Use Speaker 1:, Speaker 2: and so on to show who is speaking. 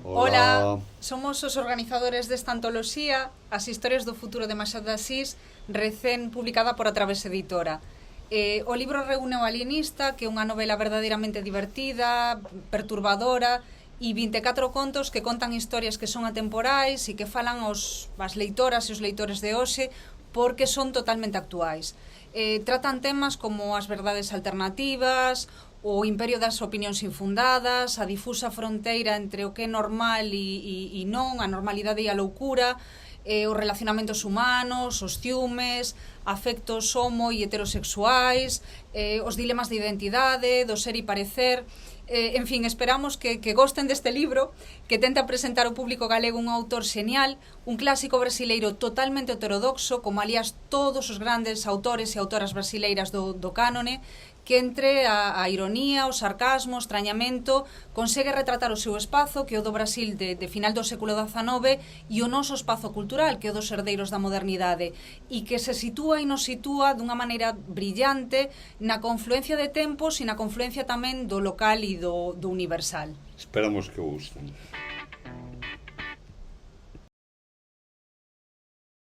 Speaker 1: Ola,
Speaker 2: Hola.
Speaker 1: somos os organizadores desta antoloxía, As historias do futuro de Machado de Asís, recén publicada por A Través Editora. O libro reúne o Alienista, que é unha novela verdadeiramente divertida, perturbadora, e 24 contos que contan historias que son atemporais e que falan as leitoras e os leitores de hoxe porque son totalmente actuais. Tratan temas como as verdades alternativas, o imperio das opinións infundadas, a difusa fronteira entre o que é normal e non, a normalidade e a loucura, os relacionamentos humanos, os ciúmes, afectos homo e heterosexuais, os dilemas de identidade, do ser e parecer. En fin, esperamos que gosten deste libro, que tenta presentar ao público galego un autor xenial, un clásico brasileiro totalmente heterodoxo, como alías todos os grandes autores e autoras brasileiras do cánone, que entre a ironía, o sarcasmo, o extrañamento, consegue retratar o seu espazo, que é o do Brasil de final do século XIX, e o noso espazo cultural, que é o dos herdeiros da modernidade, e que se sitúa e nos sitúa dunha maneira brillante na confluencia de tempos e na confluencia tamén do local e do universal.
Speaker 2: Esperamos que gusten.